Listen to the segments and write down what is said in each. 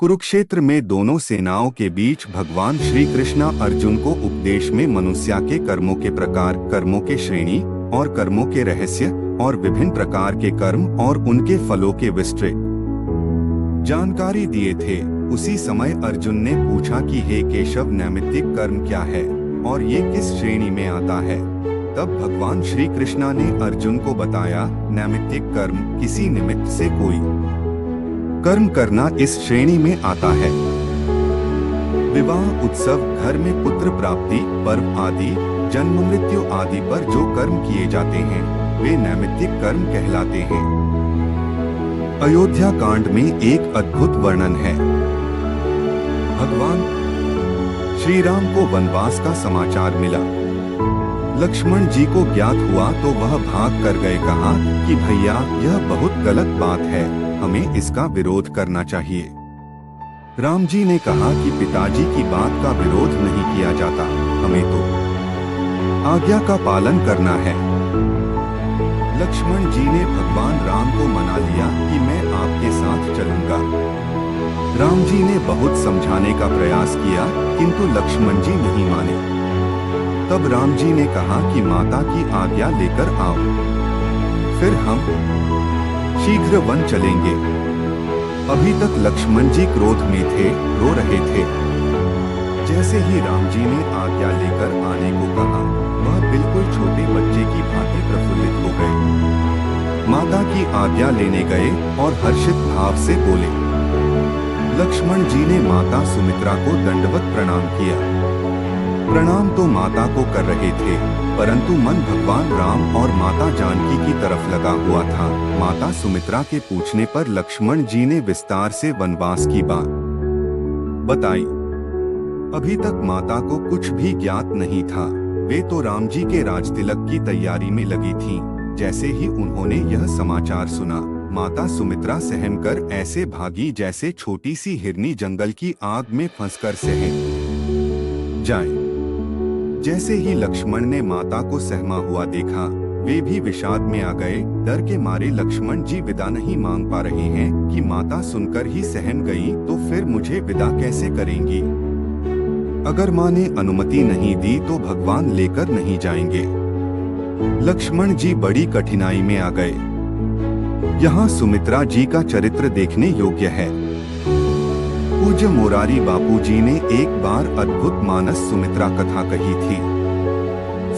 कुरुक्षेत्र में दोनों सेनाओं के बीच भगवान श्री कृष्ण अर्जुन को उपदेश में मनुष्य के कर्मों के प्रकार, कर्मों के श्रेणी और कर्मों के रहस्य और विभिन्न प्रकार के कर्म और उनके फलों के विस्तृत जानकारी दिए थे। उसी समय अर्जुन ने पूछा कि हे केशव, नैमित्तिक कर्म क्या है और ये किस श्रेणी में आता है। तब भगवान श्री कृष्ण ने अर्जुन को बताया, नैमित्तिक कर्म किसी निमित्त से कोई कर्म करना इस श्रेणी में आता है। विवाह, उत्सव, घर में पुत्र प्राप्ति, पर्व आदि, जन्म मृत्यु आदि पर जो कर्म किए जाते हैं वे नैमित्तिक कर्म कहलाते हैं। अयोध्या कांड में एक अद्भुत वर्णन है। भगवान श्री राम को वनवास का समाचार मिला। लक्ष्मण जी को ज्ञात हुआ तो वह भाग कर गए। कहा कि भैया, यह बहुत गलत बात है, हमें इसका विरोध करना चाहिए। राम जी ने कहा कि पिताजी की बात का विरोध नहीं किया जाता, हमें तो आज्ञा का पालन करना है। लक्ष्मण जी ने भगवान राम को मना लिया कि मैं आपके साथ चलूंगा। राम जी ने बहुत समझाने का प्रयास किया किंतु लक्ष्मण जी नहीं माने। तब राम जी ने कहा कि माता की आज्ञा लेकर आओ, फिर हम शीघ्र वन चलेंगे। अभी तक लक्ष्मण जी क्रोध में थे, रो रहे थे। जैसे ही राम जी ने आज्ञा लेकर आने को कहा, वह बिल्कुल छोटे बच्चे की भांति प्रफुल्लित हो गए। माता की आज्ञा लेने गए और हर्षित भाव से बोले। लक्ष्मण जी ने माता सुमित्रा को दंडवत प्रणाम किया। प्रणाम तो माता को कर रहे थे, परंतु मन भगवान राम और माता जानकी की तरफ लगा हुआ था। माता सुमित्रा के पूछने पर लक्ष्मण जी ने विस्तार से वनवास की बात बताई। अभी तक माता को कुछ भी ज्ञात नहीं था। वे तो राम जी के राजतिलक की तैयारी में लगी थीं। जैसे ही उन्होंने यह समाचार सुना, माता सुमित्रा सहम कर ऐसे भागी जैसे छोटी सी हिरनी जंगल की आग में फंसकर सहम जाए। जैसे ही लक्ष्मण ने माता को सहमा हुआ देखा, वे भी विषाद में आ गए। डर के मारे लक्ष्मण जी विदा नहीं मांग पा रहे हैं कि माता सुनकर ही सहम गई तो फिर मुझे विदा कैसे करेंगी। अगर माँ ने अनुमति नहीं दी तो भगवान लेकर नहीं जाएंगे। लक्ष्मण जी बड़ी कठिनाई में आ गए। यहाँ सुमित्रा जी का चरित्र देखने योग्य है। पूज्य मोरारी बापू जी ने एक बार अद्भुत मानस सुमित्रा कथा कही थी।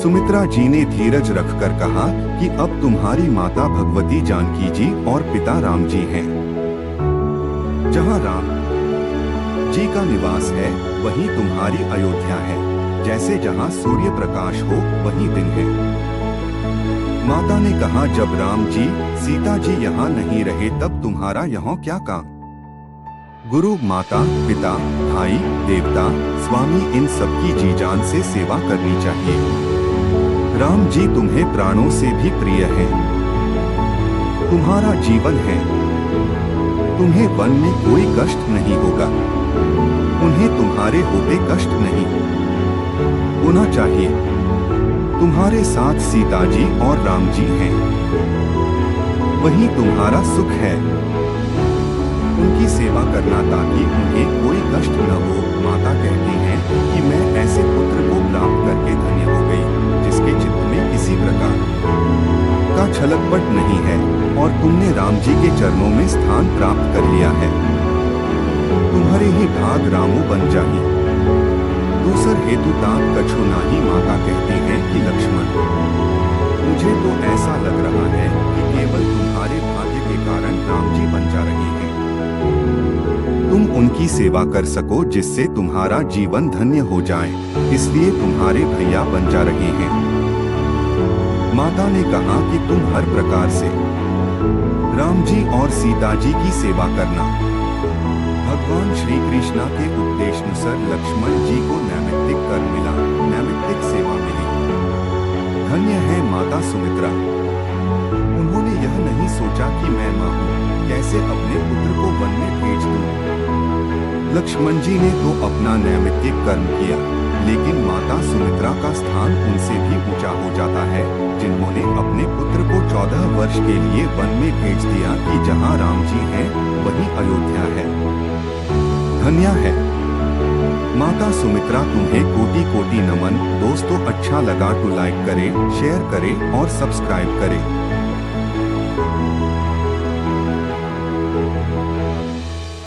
सुमित्रा जी ने धीरज रखकर कहा कि अब तुम्हारी माता भगवती जानकी जी और पिता राम जी हैं। जहाँ राम जी का निवास है वहीं तुम्हारी अयोध्या है। जैसे जहाँ सूर्य प्रकाश हो वहीं दिन है। माता ने कहा, जब राम जी सीता जी यहाँ नहीं रहे तब तुम्हारा यहाँ क्या काम। गुरु, माता, पिता, भाई, देवता, स्वामी, इन सबकी जी जान से सेवा करनी चाहिए। राम जी तुम्हें प्राणों से भी प्रिय हैं। तुम्हारा जीवन है। तुम्हें वन में कोई कष्ट नहीं होगा। उन्हें तुम्हारे होते कष्ट नहीं होना चाहिए। तुम्हारे साथ सीता जी और राम जी हैं। वही तुम्हारा सुख है। उनकी सेवा करना ताकि उन्हें कोई कष्ट न हो। माता कहती हैं कि मैं ऐसे पुत्र को प्राप्त करके धन्य हो गई जिसके चित्त में किसी प्रकार का छलकपट नहीं है और तुमने राम जी के चरणों में स्थान प्राप्त कर लिया है। तुम्हारे ही भाग रामू बन जाही। दूसर हेतु ताक कछु नाही। माता कहती है कि लक्ष्मण, मुझे तो ऐसा लग रहा है कि केवल तुम्हारे भाग्य के कारण राम जी बन जा रहे हैं। तुम उनकी सेवा कर सको जिससे तुम्हारा जीवन धन्य हो जाए, इसलिए तुम्हारे भैया बन जा रहे हैं। माता ने कहा कि तुम हर प्रकार से राम जी और सीता जी की सेवा करना। भगवान श्री कृष्ण के उपदेशानुसार लक्ष्मण जी को नैमित्तिक कर्म मिला, नैमित्तिक सेवा मिली। धन्य है माता सुमित्रा। उन्होंने यह नहीं सोचा कि मैं माँ हूँ, कैसे अपने पुत्र को वन में भेज दूं। लक्ष्मण जी ने तो अपना नैमित्तिक कर्म किया, लेकिन माता सुमित्रा का स्थान उनसे भी ऊंचा हो जाता है, जिन्होंने अपने पुत्र को 14 वर्ष के लिए वन में भेज दिया कि जहाँ राम जी हैं वहीं अयोध्या है। धन्य है। माता सुमित्रा तुम्हें कोटि कोटि नमन। दोस्तों अच्छा लगा तो लाइक करें, शेयर करें और सब्सक्राइब करें।